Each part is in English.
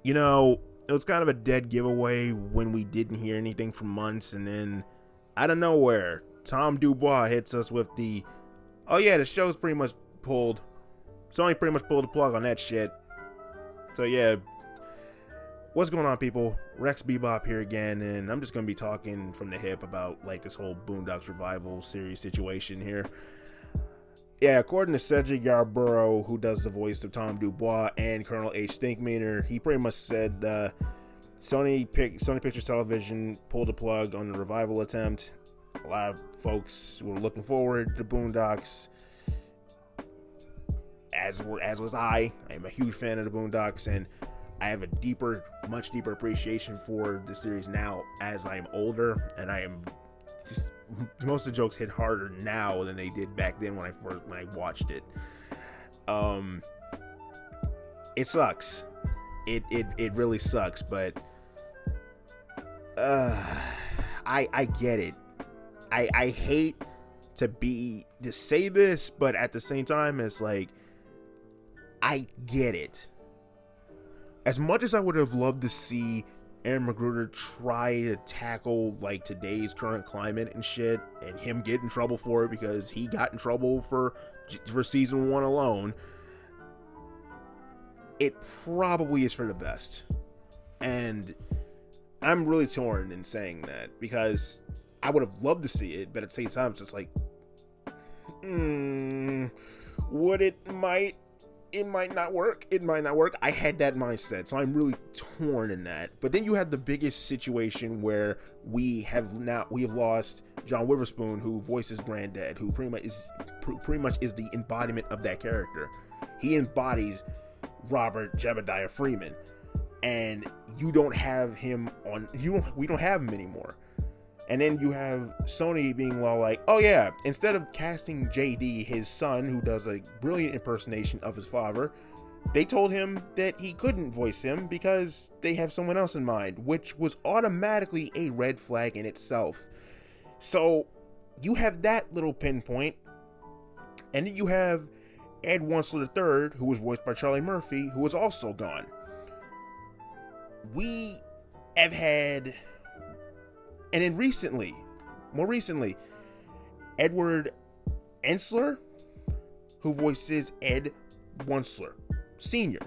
You know, it was kind of a dead giveaway when we didn't hear anything for months, and then out of nowhere, Tom Dubois hits us with the, oh yeah, the show's pretty much pulled. Sony pretty much pulled the plug on that shit. So yeah, what's going on, people? Rex Bebop here again, and I'm just gonna be talking from the hip about like this whole Boondocks revival series situation here. Yeah, according to Cedric Yarborough, who does the voice of Tom Dubois, and Colonel H. Stinkmeaner, he pretty much said Sony Pictures Television pulled the plug on the revival attempt. A lot of folks were looking forward to Boondocks, as was I. I'm a huge fan of the Boondocks, and I have a much deeper appreciation for the series now as I am older, and I am just, most of the jokes hit harder now than they did back then when I watched it. It sucks. It really sucks, but I get it. I hate to say this, but at the same time, it's like I get it. As much as I would have loved to see Aaron McGruder try to tackle like today's current climate and shit, and him get in trouble for it because he got in trouble for season 1 alone, it probably is for the best. And I'm really torn in saying that because I would have loved to see it, but at the same time, it's just like, it might not work. It might not work. I had that mindset, so I'm really torn in that. But then you have the biggest situation where we have lost John Witherspoon, who voices Granddad, who pretty much is the embodiment of that character. He embodies Robert Jebediah Freeman, and you don't have him on. We don't have him anymore. And then you have Sony being like, oh yeah, instead of casting JD, his son, who does a brilliant impersonation of his father, they told him that he couldn't voice him because they have someone else in mind, which was automatically a red flag in itself. So you have that little pinpoint, and then you have Ed Wuncler III, who was voiced by Charlie Murphy, who was also gone. We have had... And then more recently, Edward Ensler, who voices Ed Wuncler Sr.,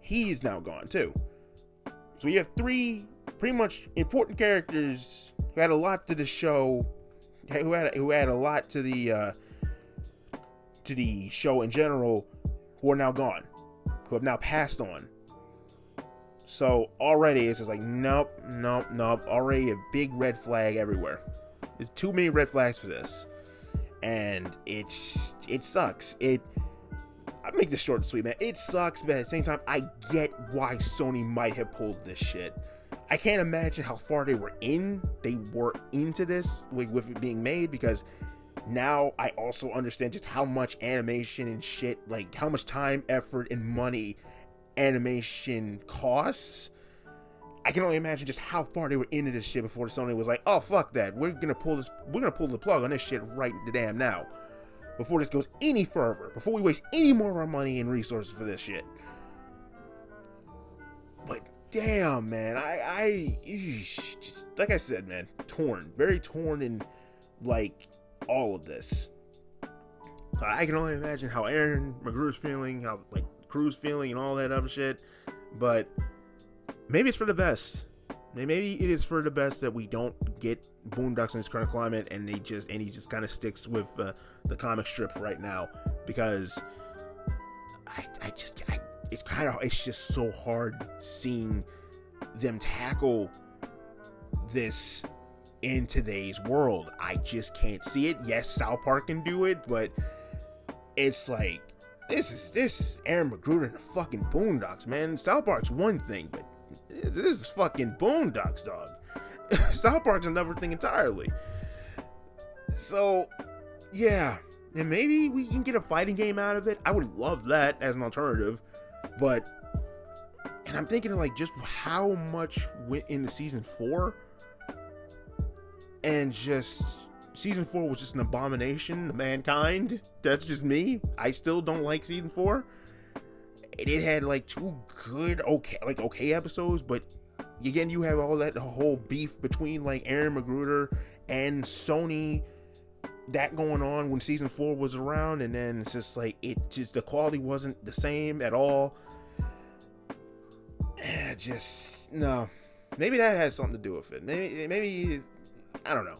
he is now gone too. So you have 3 pretty much important characters who had a lot to the show, who had a lot to the show in general, who are now gone, who have now passed on. So already it's just like, nope. Already a big red flag everywhere. There's too many red flags for this. And it sucks. I make this short and sweet, man. It sucks, but at the same time, I get why Sony might have pulled this shit. I can't imagine how far they were into this, like, with it being made, because now I also understand just how much animation and shit, like how much time, effort, and money animation costs. I can only imagine just how far they were into this shit before Sony was like, oh fuck that, we're gonna pull the plug on this shit right the damn now, before this goes any further, before we waste any more of our money and resources for this shit. But damn, man, I just, like I said, man, very torn in like all of this. I can only imagine how Aaron McGruder's feeling, how like Crew's feeling, and all that other shit. But maybe it's for the best. Maybe it is for the best that we don't get Boondocks in this current climate, and he just kind of sticks with the comic strip right now, because it's just so hard seeing them tackle this in today's world. I just can't see it. Yes, South Park can do it, but it's like, this is Aaron McGruder and the fucking Boondocks, man. South Park's one thing, but this is fucking Boondocks, dog. South Park's another thing entirely. So, yeah. And maybe we can get a fighting game out of it. I would love that as an alternative. But, and I'm thinking of like just how much went into season 4. And just... Season 4 was just an abomination to mankind. That's just me. I still don't like season 4. it had like two good, okay episodes, but again, you have all that whole beef between like Aaron McGruder and Sony, that going on when season 4 was around, and then it's just like the quality wasn't the same at all. Just no. Maybe that has something to do with it. Maybe I don't know.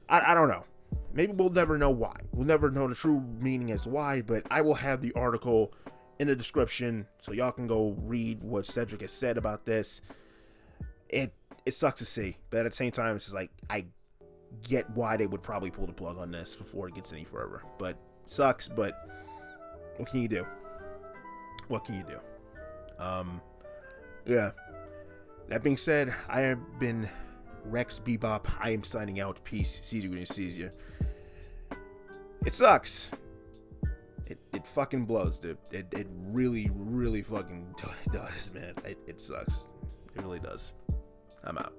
I don't know. Maybe we'll never know why. We'll never know the true meaning as to why, but I will have the article in the description so y'all can go read what Cedric has said about this. It sucks to see, but at the same time, it's just like, I get why they would probably pull the plug on this before it gets any further. But sucks, but what can you do? What can you do? Yeah. That being said, I have been Rex Bebop. I am signing out. Peace. See you when it sees you. It sucks. It fucking blows, dude. It really, really fucking does, man. It sucks. It really does. I'm out.